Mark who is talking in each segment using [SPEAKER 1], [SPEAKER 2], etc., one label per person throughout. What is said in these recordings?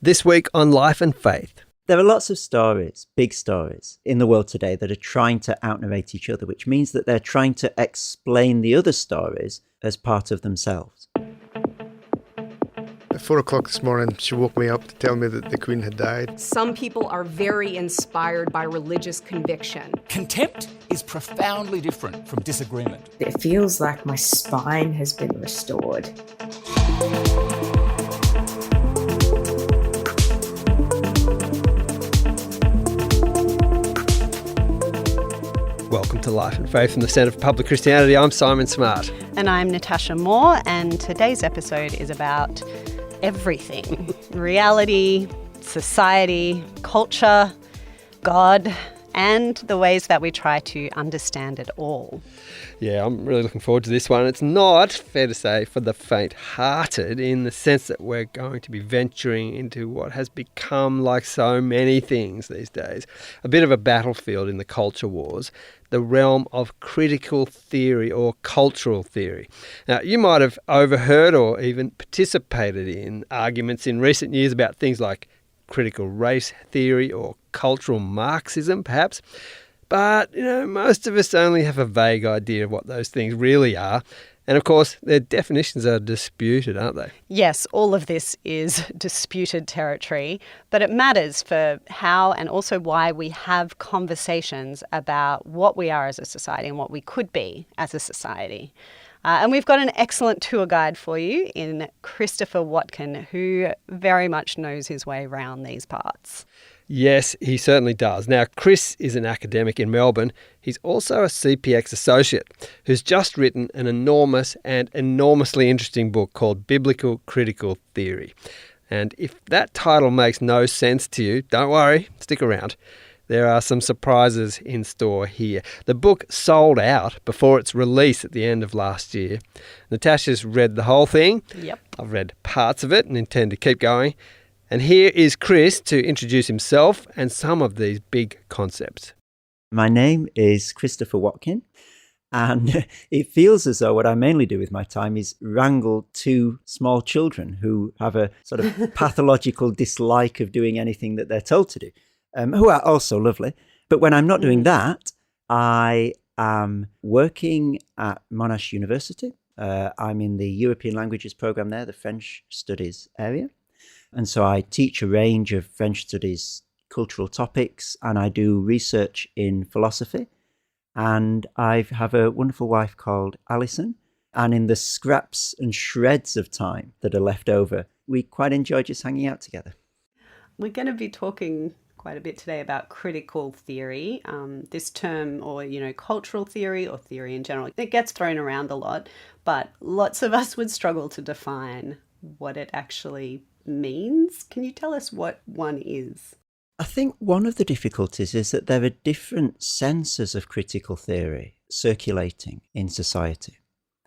[SPEAKER 1] This week on Life and Faith.
[SPEAKER 2] There are lots of stories, big stories, in the world today that are trying to out-narrate each other, which means that they're trying to explain the other stories as part of themselves.
[SPEAKER 3] At 4 o'clock this morning, she woke me up to tell me that the Queen had died.
[SPEAKER 4] Some people are very inspired by religious conviction.
[SPEAKER 5] Contempt is profoundly different from disagreement.
[SPEAKER 6] It feels like my spine has been restored.
[SPEAKER 1] Welcome to Life and Faith from the Centre for Public Christianity. I'm Simon Smart.
[SPEAKER 7] And I'm Natasha Moore, and today's episode is about everything. Reality, society, culture, God, and the ways that we try to understand it all.
[SPEAKER 1] Yeah, I'm really looking forward to this one. It's not, fair to say, for the faint-hearted in the sense that we're going to be venturing into what has become, like so many things these days, a bit of a battlefield in the culture wars, the realm of critical theory or cultural theory. Now, you might have overheard or even participated in arguments in recent years about things like critical race theory or cultural Marxism, perhaps. But, most of us only have a vague idea of what those things really are. And of course, their definitions are disputed, aren't they?
[SPEAKER 7] Yes, all of this is disputed territory, but it matters for how and also why we have conversations about what we are as a society and what we could be as a society. And we've got an excellent tour guide for you in Christopher Watkin, who very much knows his way around these parts.
[SPEAKER 1] Yes, he certainly does. Now, Chris is an academic in Melbourne. He's also a CPX Associate who's just written an enormous and enormously interesting book called Biblical Critical Theory. And if that title makes no sense to you, don't worry, stick around. There are some surprises in store here. The book sold out before its release at the end of last year. Natasha's read the whole thing.
[SPEAKER 7] Yep.
[SPEAKER 1] I've read parts of it and intend to keep going. And here is Chris to introduce himself and some of these big concepts.
[SPEAKER 2] My name is Christopher Watkin, and it feels as though what I mainly do with my time is wrangle two small children who have a sort of pathological dislike of doing anything that they're told to do, who are also lovely. But when I'm not doing that, I am working at Monash University. I'm in the European Languages program there, the French Studies area. And so I teach a range of French studies, cultural topics, and I do research in philosophy. And I have a wonderful wife called Alison. And in the scraps and shreds of time that are left over, we quite enjoy just hanging out together.
[SPEAKER 7] We're going to be talking quite a bit today about critical theory. This term, or, cultural theory or theory in general, it gets thrown around a lot, but lots of us would struggle to define what it actually means. Can you tell us what one is?
[SPEAKER 2] I think one of the difficulties is that there are different senses of critical theory circulating in society.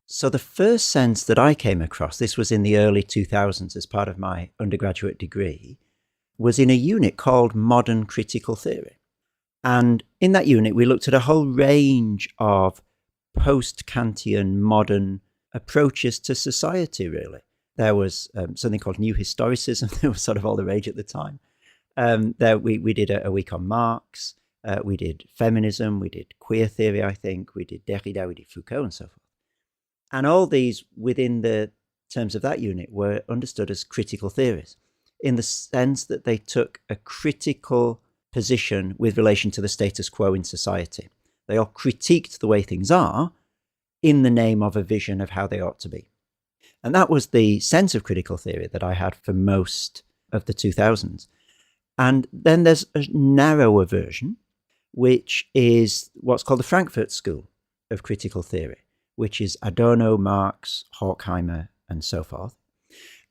[SPEAKER 2] So the first sense that I came across, this was in the early 2000s as part of my undergraduate degree, was in a unit called Modern Critical Theory. And in that unit, we looked at a whole range of post-Kantian modern approaches to society, really. There was something called New Historicism. It was sort of all the rage at the time. We did a week on Marx. We did feminism. We did queer theory, I think. We did Derrida. We did Foucault and so forth. And all these, within the terms of that unit, were understood as critical theories in the sense that they took a critical position with relation to the status quo in society. They all critiqued the way things are in the name of a vision of how they ought to be. And that was the sense of critical theory that I had for most of the 2000s. And then there's a narrower version, which is what's called the Frankfurt School of Critical Theory, which is Adorno, Marx, Horkheimer, and so forth.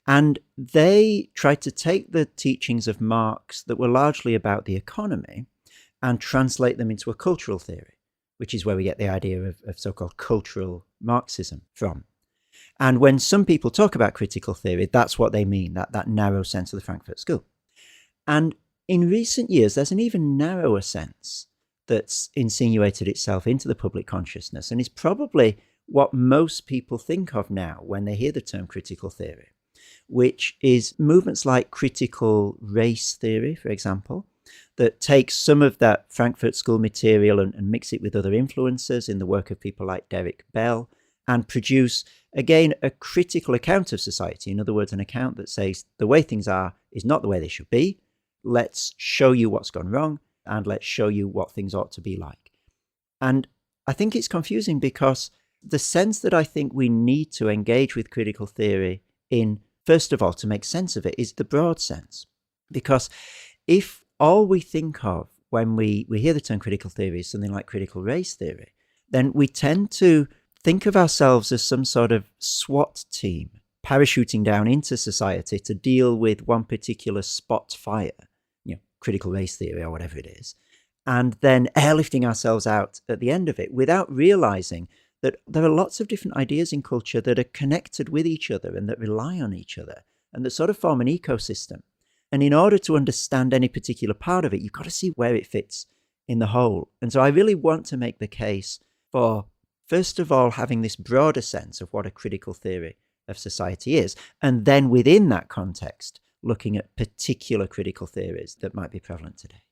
[SPEAKER 2] And they tried to take the teachings of Marx that were largely about the economy and translate them into a cultural theory, which is where we get the idea of so-called cultural Marxism from. And when some people talk about critical theory, that's what they mean, that narrow sense of the Frankfurt School. And in recent years, there's an even narrower sense that's insinuated itself into the public consciousness and is probably what most people think of now when they hear the term critical theory. which is movements like critical race theory, for example, that takes some of that Frankfurt School material and mix it with other influences in the work of people like Derek Bell, and produce, again, a critical account of society. In other words, an account that says the way things are is not the way they should be. Let's show you what's gone wrong, and let's show you what things ought to be like. And I think it's confusing because the sense that I think we need to engage with critical theory in, first of all, to make sense of it, is the broad sense. Because if all we think of when we hear the term critical theory is something like critical race theory, then we tend to think of ourselves as some sort of SWAT team parachuting down into society to deal with one particular spot fire, critical race theory or whatever it is, and then airlifting ourselves out at the end of it without realizing that there are lots of different ideas in culture that are connected with each other and that rely on each other and that sort of form an ecosystem. And in order to understand any particular part of it, you've got to see where it fits in the whole. And so I really want to make the case for, first of all, having this broader sense of what a critical theory of society is, and then within that context, looking at particular critical theories that might be prevalent today.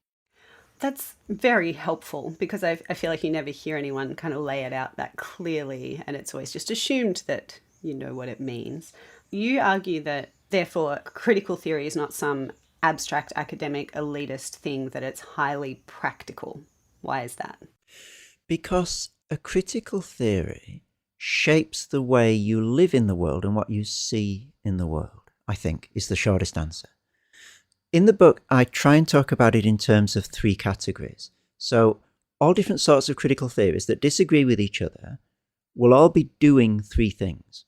[SPEAKER 7] That's very helpful because I feel like you never hear anyone kind of lay it out that clearly, and it's always just assumed that you know what it means. You argue that, therefore, critical theory is not some abstract academic elitist thing, that it's highly practical. Why is that?
[SPEAKER 2] Because a critical theory shapes the way you live in the world and what you see in the world, I think, is the shortest answer. In the book, I try and talk about it in terms of three categories. So all different sorts of critical theories that disagree with each other will all be doing three things.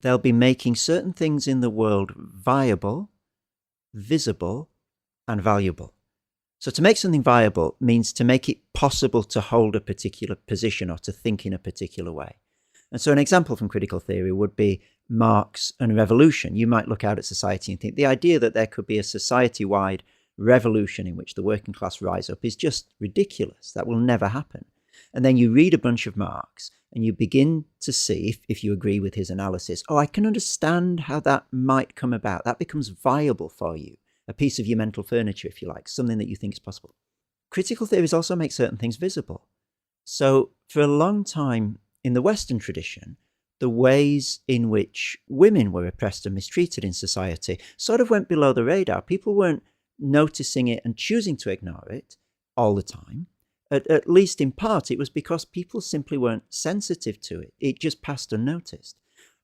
[SPEAKER 2] They'll be making certain things in the world viable, visible, and valuable. So to make something viable means to make it possible to hold a particular position or to think in a particular way. And so an example from critical theory would be Marx and revolution. You might look out at society and think the idea that there could be a society-wide revolution in which the working class rise up is just ridiculous. That will never happen. And then you read a bunch of Marx and you begin to see, if you agree with his analysis, I can understand how that might come about. That becomes viable for you, a piece of your mental furniture, if you like, something that you think is possible. Critical theories also make certain things visible. So for a long time in the Western tradition, the ways in which women were oppressed and mistreated in society sort of went below the radar. People weren't noticing it and choosing to ignore it all the time. At least in part, it was because people simply weren't sensitive to it. It just passed unnoticed.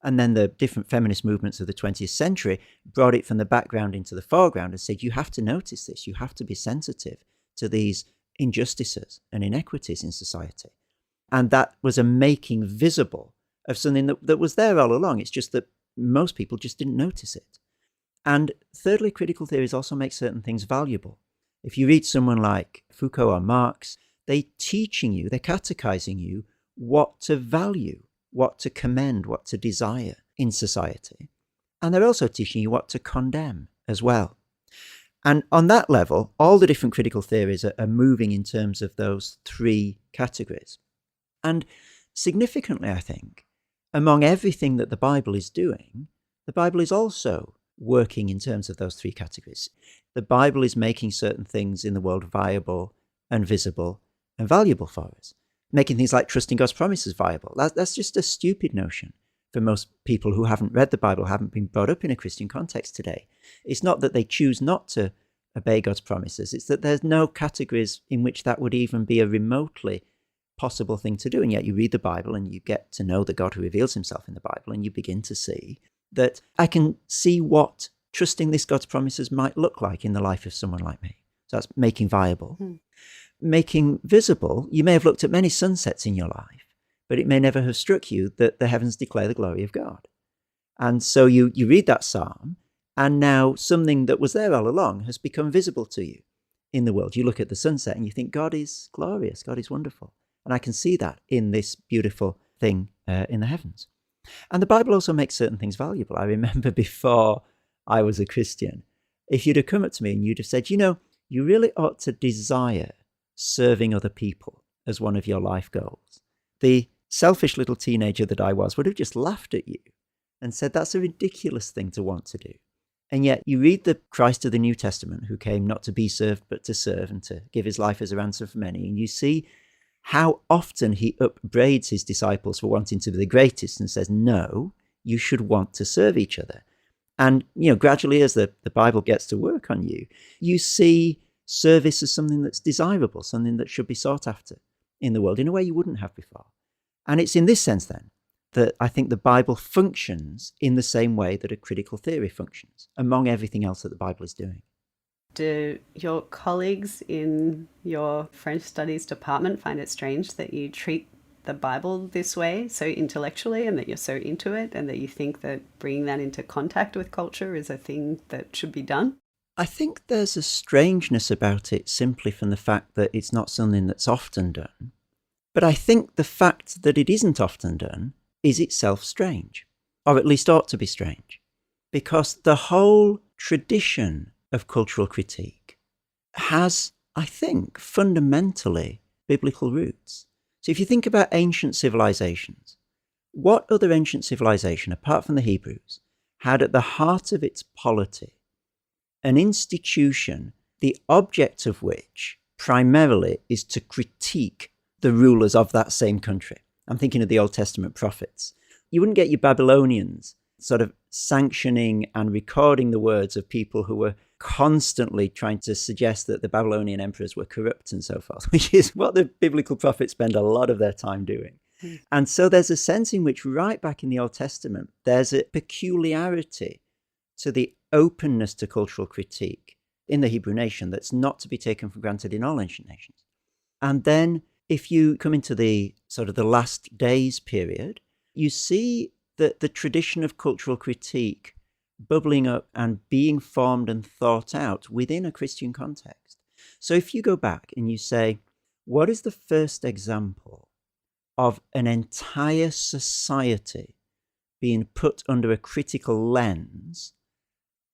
[SPEAKER 2] And then the different feminist movements of the 20th century brought it from the background into the foreground and said, you have to notice this. You have to be sensitive to these injustices and inequities in society. And that was a making visible of something that was there all along. It's just that most people just didn't notice it. And thirdly, critical theories also make certain things valuable. If you read someone like Foucault or Marx, they're teaching you, they're catechizing you what to value, what to commend, what to desire in society. And they're also teaching you what to condemn as well. And on that level, all the different critical theories are moving in terms of those three categories. And significantly, I think, among everything that the Bible is doing, the Bible is also working in terms of those three categories. The Bible is making certain things in the world viable and visible and valuable for us, making things like trusting God's promises viable. That's just a stupid notion for most people who haven't read the Bible, haven't been brought up in a Christian context today. It's not that they choose not to obey God's promises. It's that there's no categories in which that would even be a remotely possible thing to do. And yet you read the Bible and you get to know the God who reveals himself in the Bible, and you begin to see that I can see what trusting this God's promises might look like in the life of someone like me. So that's making viable. Making visible, you may have looked at many sunsets in your life, but it may never have struck you that the heavens declare the glory of God. And so you read that psalm, and now something that was there all along has become visible to you in the world. You look at the sunset and you think, God is glorious, God is wonderful. And I can see that in this beautiful thing in the heavens. And the Bible also makes certain things valuable. I remember before I was a Christian, if you'd have come up to me and you'd have said, you really ought to desire serving other people as one of your life goals, the selfish little teenager that I was would have just laughed at you and said that's a ridiculous thing to want to do. And yet you read the Christ of the New Testament, who came not to be served but to serve and to give his life as a ransom for many, and you see how often he upbraids his disciples for wanting to be the greatest and says, no, you should want to serve each other. And, gradually as the Bible gets to work on you, you see service as something that's desirable, something that should be sought after in the world in a way you wouldn't have before. And it's in this sense then that I think the Bible functions in the same way that a critical theory functions, among everything else that the Bible is doing.
[SPEAKER 7] Do your colleagues in your French studies department find it strange that you treat the Bible this way, so intellectually, and that you're so into it, and that you think that bringing that into contact with culture is a thing that should be done?
[SPEAKER 2] I think there's a strangeness about it simply from the fact that it's not something that's often done. But I think the fact that it isn't often done is itself strange, or at least ought to be strange, because the whole tradition of cultural critique has, I think, fundamentally biblical roots. So if you think about ancient civilizations, what other ancient civilization, apart from the Hebrews, had at the heart of its polity an institution, the object of which primarily is to critique the rulers of that same country? I'm thinking of the Old Testament prophets. You wouldn't get your Babylonians sort of sanctioning and recording the words of people who were constantly trying to suggest that the Babylonian emperors were corrupt and so forth, which is what the biblical prophets spend a lot of their time doing. And so there's a sense in which right back in the Old Testament, there's a peculiarity to the openness to cultural critique in the Hebrew nation that's not to be taken for granted in all ancient nations. And then if you come into the sort of the last days period, you see that the tradition of cultural critique bubbling up and being formed and thought out within a Christian context. So if you go back and you say, what is the first example of an entire society being put under a critical lens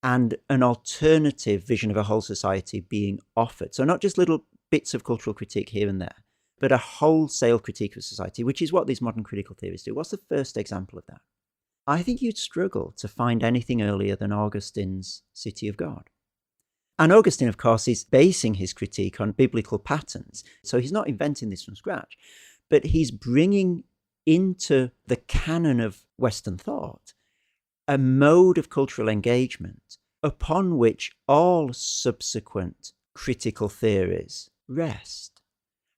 [SPEAKER 2] and an alternative vision of a whole society being offered? So not just little bits of cultural critique here and there, but a wholesale critique of society, which is what these modern critical theories do. What's the first example of that? I think you'd struggle to find anything earlier than Augustine's City of God. And Augustine, of course, is basing his critique on biblical patterns. So he's not inventing this from scratch, but he's bringing into the canon of Western thought a mode of cultural engagement upon which all subsequent critical theories rest.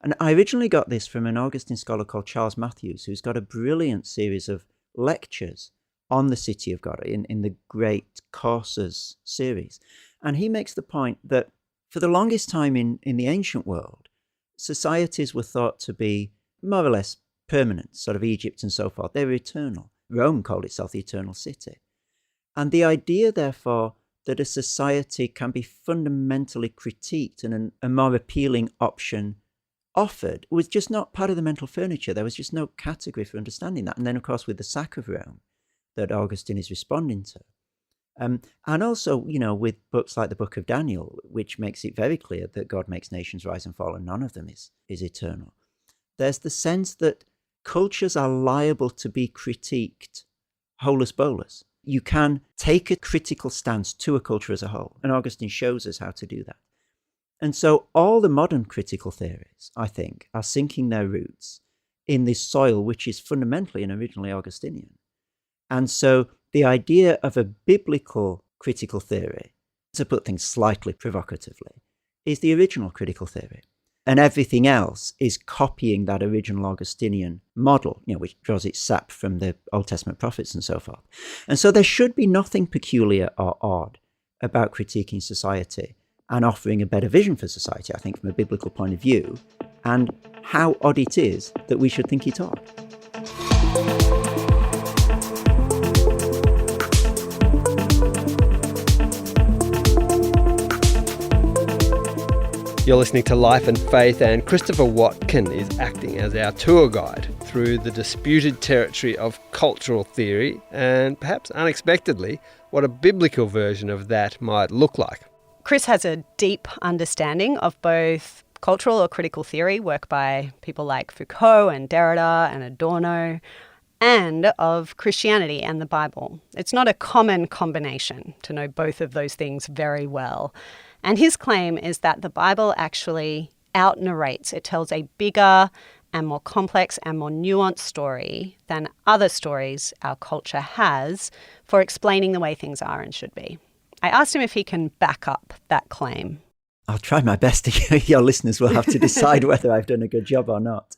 [SPEAKER 2] And I originally got this from an Augustine scholar called Charles Matthews, who's got a brilliant series of lectures on the City of God in the Great Courses series. And he makes the point that for the longest time in the ancient world, societies were thought to be more or less permanent, sort of Egypt and so forth. They were eternal. Rome called itself the eternal city. And the idea, therefore, that a society can be fundamentally critiqued and a more appealing option offered was just not part of the mental furniture. There was just no category for understanding that. And then, of course, with the sack of Rome that Augustine is responding to. And also, with books like the Book of Daniel, which makes it very clear that God makes nations rise and fall and none of them is eternal. There's the sense that cultures are liable to be critiqued holus bolus. You can take a critical stance to a culture as a whole, and Augustine shows us how to do that. And so all the modern critical theories, I think, are sinking their roots in this soil, which is fundamentally and originally Augustinian. And so the idea of a biblical critical theory, to put things slightly provocatively, is the original critical theory. And everything else is copying that original Augustinian model, which draws its sap from the Old Testament prophets and so forth. And so there should be nothing peculiar or odd about critiquing society and offering a better vision for society, I think, from a biblical point of view, and how odd it is that we should think it odd.
[SPEAKER 1] You're listening to Life and Faith, and Christopher Watkin is acting as our tour guide through the disputed territory of cultural theory, and perhaps unexpectedly, what a biblical version of that might look like.
[SPEAKER 7] Chris has a deep understanding of both cultural or critical theory, work by people like Foucault and Derrida and Adorno, and of Christianity and the Bible. It's not a common combination to know both of those things very well. And his claim is that the Bible actually out-narrates. It tells a bigger and more complex and more nuanced story than other stories our culture has for explaining the way things are and should be. I asked him if he can back up that claim.
[SPEAKER 2] I'll try my best. Your listeners will have to decide whether I've done a good job or not.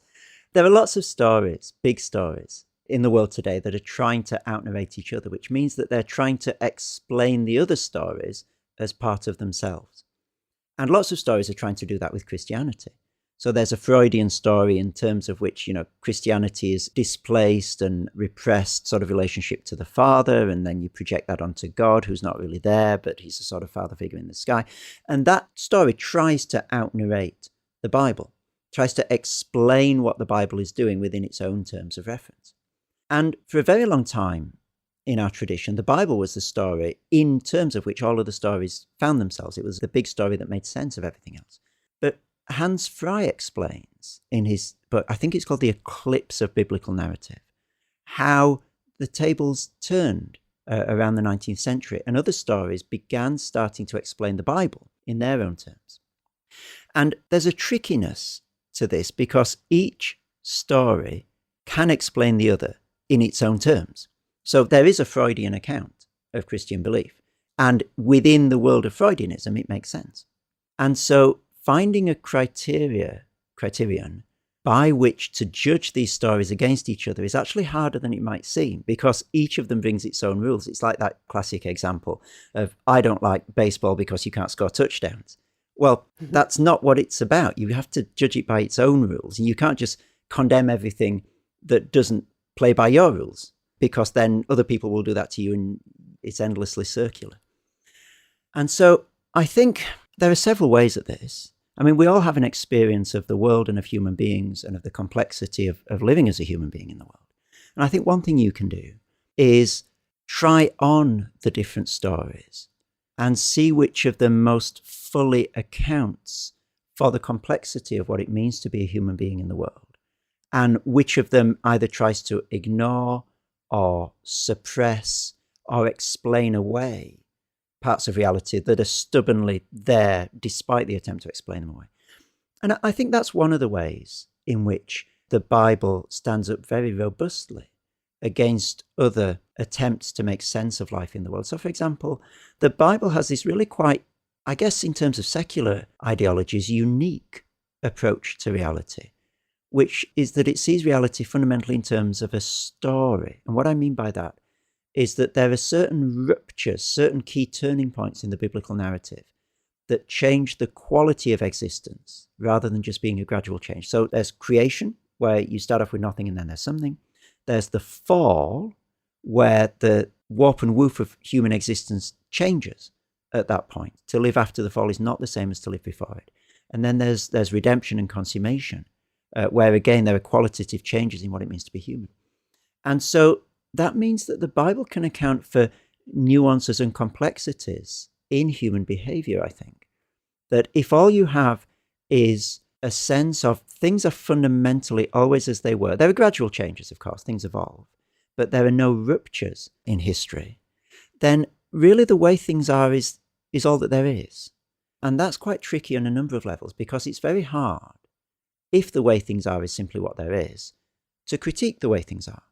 [SPEAKER 2] There are lots of stories, big stories, in the world today that are trying to out-narrate each other, which means that they're trying to explain the other stories as part of themselves. And lots of stories are trying to do that with Christianity. So there's a Freudian story in terms of which, Christianity is displaced and repressed sort of relationship to the Father, and then you project that onto God, who's not really there, but he's a sort of father figure in the sky. And that story tries to out-narrate the Bible, tries to explain what the Bible is doing within its own terms of reference. And for a very long time in our tradition, the Bible was the story in terms of which all other stories found themselves. It was the big story that made sense of everything else. But Hans Frey explains in his book, I think it's called The Eclipse of Biblical Narrative, how the tables turned around the 19th century and other stories began starting to explain the Bible in their own terms. And there's a trickiness to this because each story can explain the other in its own terms. So there is a Freudian account of Christian belief, and within the world of Freudianism, it makes sense. And so finding a criterion by which to judge these stories against each other is actually harder than it might seem, because each of them brings its own rules. It's like that classic example of, I don't like baseball because you can't score touchdowns. Well, that's not what it's about. You have to judge it by its own rules, and you can't just condemn everything that doesn't play by your rules, because then other people will do that to you and it's endlessly circular. And so I think there are several ways at this. I mean, we all have an experience of the world and of human beings and of the complexity of living as a human being in the world. And I think one thing you can do is try on the different stories and see which of them most fully accounts for the complexity of what it means to be a human being in the world, and which of them either tries to ignore or suppress or explain away parts of reality that are stubbornly there despite the attempt to explain them away. And I think that's one of the ways in which the Bible stands up very robustly against other attempts to make sense of life in the world. So, for example, the Bible has this really quite, I guess in terms of secular ideologies, unique approach to reality, which is that it sees reality fundamentally in terms of a story. And what I mean by that is that there are certain ruptures, certain key turning points in the biblical narrative that change the quality of existence rather than just being a gradual change. So there's creation, where you start off with nothing and then there's something. There's the fall, where the warp and woof of human existence changes at that point. To live after the fall is not the same as to live before it. And then there's redemption and consummation, where again there are qualitative changes in what it means to be human. And so that means that the Bible can account for nuances and complexities in human behavior, I think. That if all you have is a sense of things are fundamentally always as they were, there are gradual changes, of course, things evolve, but there are no ruptures in history, then really the way things are is all that there is. And that's quite tricky on a number of levels, because it's very hard, if the way things are is simply what there is, to critique the way things are.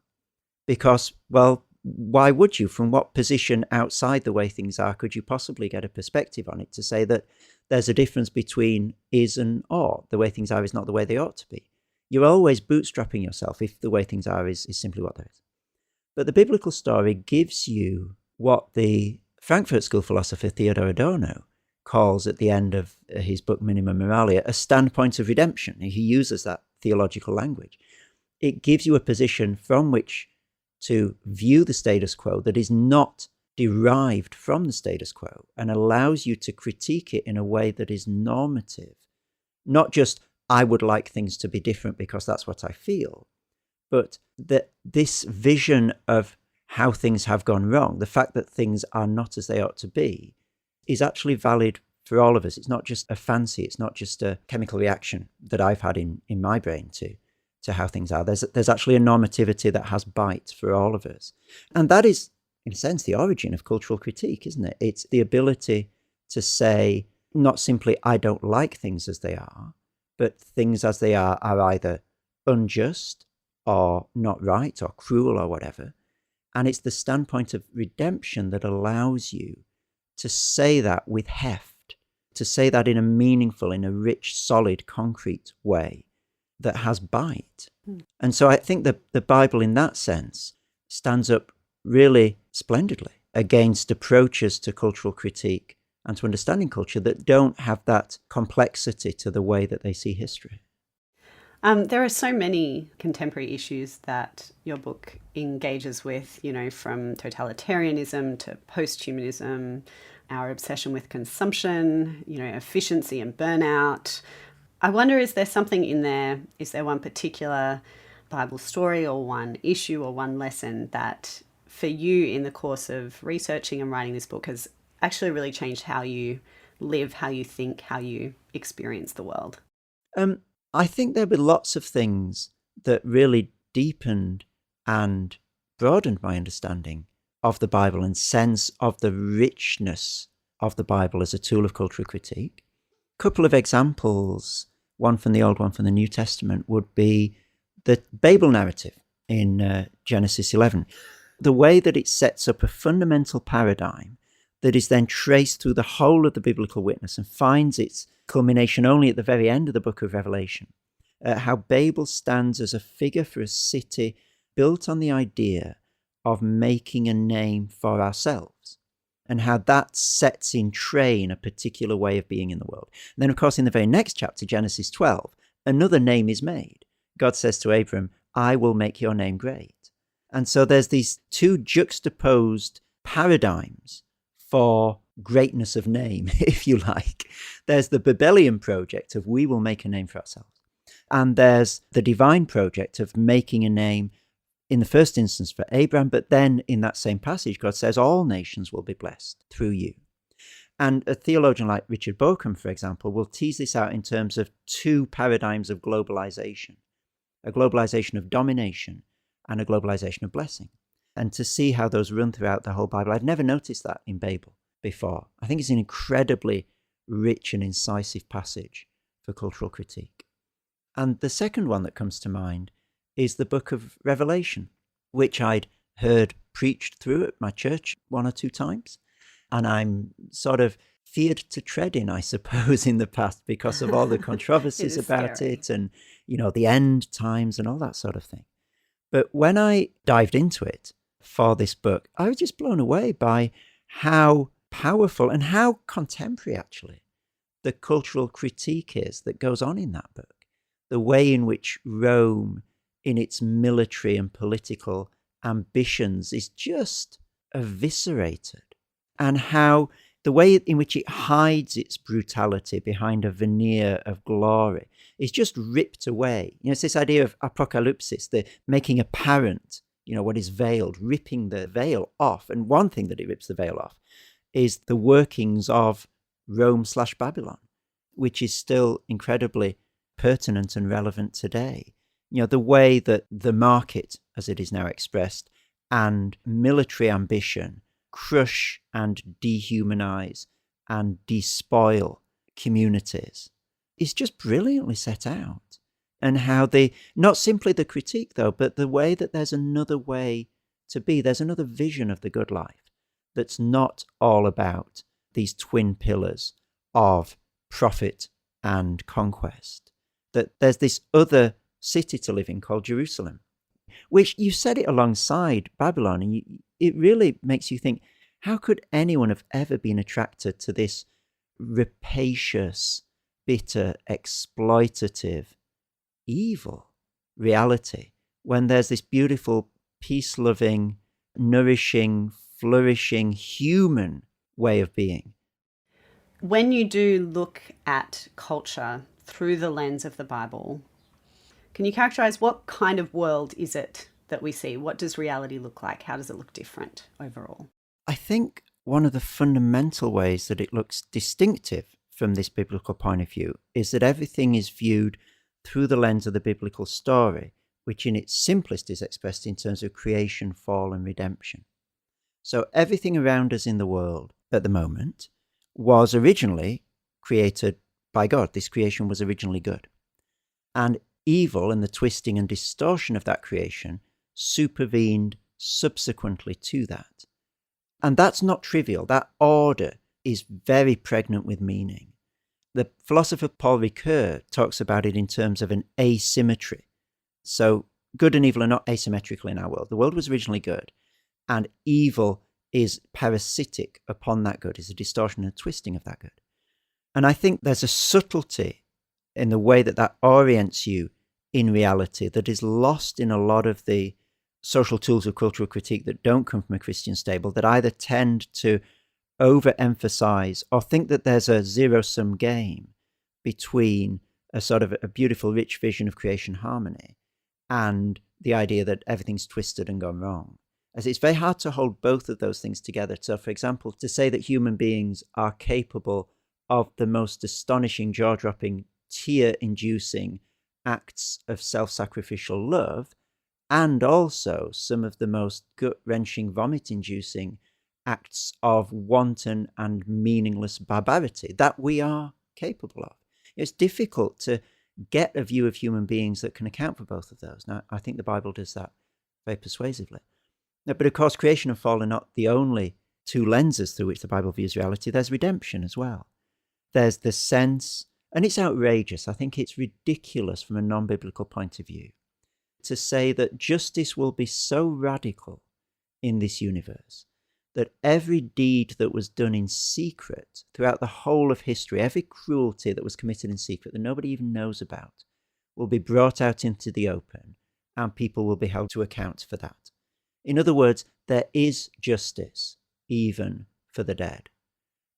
[SPEAKER 2] Because, well, why would you? From what position outside the way things are could you possibly get a perspective on it to say that there's a difference between is and ought? The way things are is not the way they ought to be. You're always bootstrapping yourself if the way things are is simply what there is. But the biblical story gives you what the Frankfurt School philosopher Theodor Adorno calls at the end of his book Minima Moralia a standpoint of redemption. He uses that theological language. It gives you a position from which to view the status quo that is not derived from the status quo, and allows you to critique it in a way that is normative. Not just, I would like things to be different because that's what I feel, but that this vision of how things have gone wrong, the fact that things are not as they ought to be, is actually valid for all of us. It's not just a fancy, it's not just a chemical reaction that I've had in my brain to to how things are. There's actually a normativity that has bite for all of us. And that is, in a sense, the origin of cultural critique, isn't it? It's the ability to say, not simply, I don't like things as they are, but things as they are either unjust or not right or cruel or whatever. And it's the standpoint of redemption that allows you to say that with heft, to say that in a meaningful, in a rich, solid, concrete way that has bite. And so I think the Bible in that sense stands up really splendidly against approaches to cultural critique and to understanding culture that don't have that complexity to the way that they see history.
[SPEAKER 7] There are so many contemporary issues that your book engages with, from totalitarianism to post-humanism, our obsession with consumption, efficiency and burnout. I wonder, is there something in there? Is there one particular Bible story or one issue or one lesson that for you in the course of researching and writing this book has actually really changed how you live, how you think, how you experience the world?
[SPEAKER 2] I think there were lots of things that really deepened and broadened my understanding of the Bible and sense of the richness of the Bible as a tool of cultural critique. A couple of examples, one from the Old, one from the New Testament, would be the Babel narrative in Genesis 11. The way that it sets up a fundamental paradigm that is then traced through the whole of the biblical witness and finds its culmination only at the very end of the book of Revelation. How Babel stands as a figure for a city built on the idea of making a name for ourselves, and how that sets in train a particular way of being in the world. And then, of course, in the very next chapter, Genesis 12, another name is made. God says to Abram, I will make your name great. And so there's these two juxtaposed paradigms for greatness of name, if you like. There's the Babylonian project of we will make a name for ourselves. And there's the divine project of making a name in the first instance for Abraham, but then in that same passage, God says all nations will be blessed through you. And a theologian like Richard Bauckham, for example, will tease this out in terms of two paradigms of globalization, a globalization of domination and a globalization of blessing. And to see how those run throughout the whole Bible, I'd never noticed that in Babel before. I think it's an incredibly rich and incisive passage for cultural critique. And the second one that comes to mind is the book of Revelation, which I'd heard preached through at my church one or two times. And I'm sort of feared to tread in, I suppose, in the past because of all the controversies about
[SPEAKER 7] scary.
[SPEAKER 2] it and, the end times and all that sort of thing. But when I dived into it for this book, I was just blown away by how powerful and how contemporary, actually, the cultural critique is that goes on in that book. The way in which Rome, in its military and political ambitions, is just eviscerated, and how the way in which it hides its brutality behind a veneer of glory is just ripped away. It's this idea of apocalypsis, the making apparent, what is veiled, ripping the veil off. And one thing that it rips the veil off is the workings of Rome/Babylon, which is still incredibly pertinent and relevant today. The way that the market, as it is now expressed, and military ambition crush and dehumanize and despoil communities is just brilliantly set out. And how not simply the critique though, but the way that there's another way to be, there's another vision of the good life that's not all about these twin pillars of profit and conquest. That there's this other city to live in called Jerusalem, which you set it alongside Babylon, and it really makes you think, how could anyone have ever been attracted to this rapacious, bitter, exploitative, evil reality when there's this beautiful, peace-loving, nourishing, flourishing, human way of being?
[SPEAKER 7] When you do look at culture through the lens of the Bible, can you characterize what kind of world is it that we see? What does reality look like? How does it look different overall?
[SPEAKER 2] I think one of the fundamental ways that it looks distinctive from this biblical point of view is that everything is viewed through the lens of the biblical story, which in its simplest is expressed in terms of creation, fall, and redemption. So everything around us in the world at the moment was originally created by God. This creation was originally good. And evil and the twisting and distortion of that creation supervened subsequently to that. And that's not trivial. That order is very pregnant with meaning. The philosopher Paul Ricoeur talks about it in terms of an asymmetry. So good and evil are not asymmetrical in our world. The world was originally good, and evil is parasitic upon that good, is a distortion and a twisting of that good. And I think there's a subtlety in the way that that orients you in reality that is lost in a lot of the social tools of cultural critique that don't come from a Christian stable, that either tend to overemphasize or think that there's a zero-sum game between a sort of a beautiful, rich vision of creation harmony and the idea that everything's twisted and gone wrong. As it's very hard to hold both of those things together. So, for example, to say that human beings are capable of the most astonishing, jaw-dropping, tear-inducing acts of self-sacrificial love, and also some of the most gut-wrenching, vomit-inducing acts of wanton and meaningless barbarity that we are capable of. It's difficult to get a view of human beings that can account for both of those. Now, I think the Bible does that very persuasively. But of course, creation and fall are not the only two lenses through which the Bible views reality. There's redemption as well. There's the sense, and it's outrageous, I think it's ridiculous from a non-biblical point of view, to say that justice will be so radical in this universe that every deed that was done in secret throughout the whole of history, every cruelty that was committed in secret that nobody even knows about, will be brought out into the open, and people will be held to account for that. In other words, there is justice even for the dead,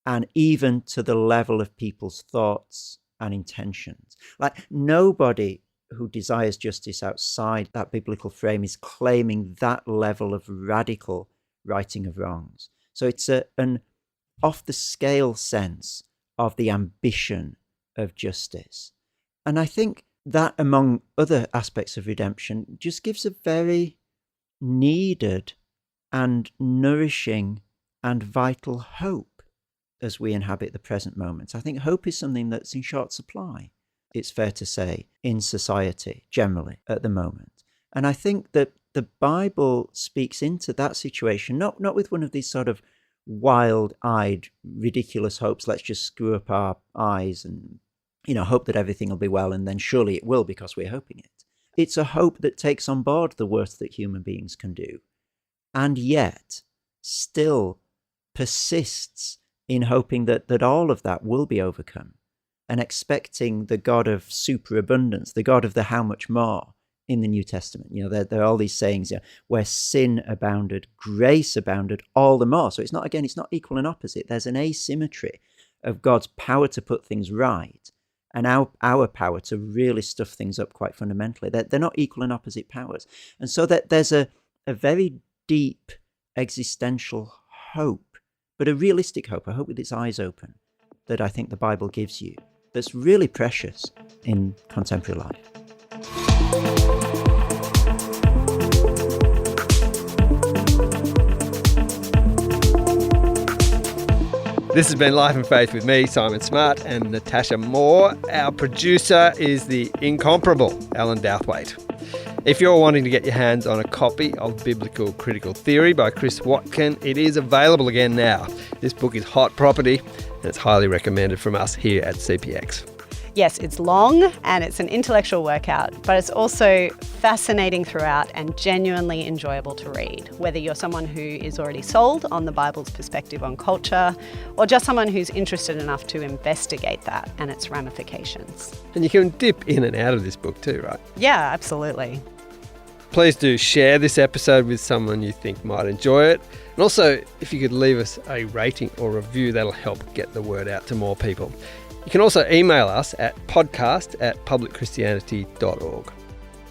[SPEAKER 2] and even to the level of people's thoughts and intentions. Like, nobody who desires justice outside that biblical frame is claiming that level of radical righting of wrongs. So it's an off-the-scale sense of the ambition of justice. And I think that, among other aspects of redemption, just gives a very needed and nourishing and vital hope as we inhabit the present moment. I think hope is something that's in short supply, it's fair to say, in society generally at the moment. And I think that the Bible speaks into that situation, not with one of these sort of wild-eyed, ridiculous hopes, let's just screw up our eyes and, hope that everything will be well, and then surely it will because we're hoping it. It's a hope that takes on board the worst that human beings can do, and yet still persists in hoping that all of that will be overcome, and expecting the God of superabundance, the God of the how much more in the New Testament. There are all these sayings, where sin abounded, grace abounded all the more. So it's not equal and opposite. There's an asymmetry of God's power to put things right and our power to really stuff things up quite fundamentally. They're not equal and opposite powers. And so that there's a very deep existential hope, but a realistic hope, a hope with its eyes open, that I think the Bible gives you, that's really precious in contemporary life.
[SPEAKER 1] This has been Life and Faith with me, Simon Smart, and Natasha Moore. Our producer is the incomparable Alan Douthwaite. If you're wanting to get your hands on a copy of Biblical Critical Theory by Chris Watkin, it is available again now. This book is hot property, and it's highly recommended from us here at CPX.
[SPEAKER 7] Yes, it's long and it's an intellectual workout, but it's also fascinating throughout and genuinely enjoyable to read, whether you're someone who is already sold on the Bible's perspective on culture, or just someone who's interested enough to investigate that and its ramifications.
[SPEAKER 1] And you can dip in and out of this book too, right?
[SPEAKER 7] Yeah, absolutely.
[SPEAKER 1] Please do share this episode with someone you think might enjoy it. And also, if you could leave us a rating or review, that'll help get the word out to more people. You can also email us at podcast@publicchristianity.org.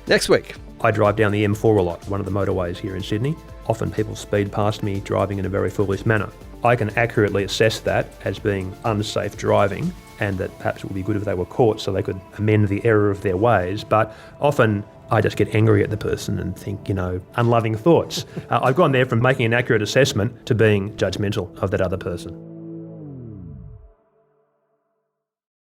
[SPEAKER 1] Next week.
[SPEAKER 8] I drive down the M4 a lot, one of the motorways here in Sydney. Often people speed past me driving in a very foolish manner. I can accurately assess that as being unsafe driving and that perhaps it would be good if they were caught so they could amend the error of their ways. But often I just get angry at the person and think, unloving thoughts. I've gone there from making an accurate assessment to being judgmental of that other person.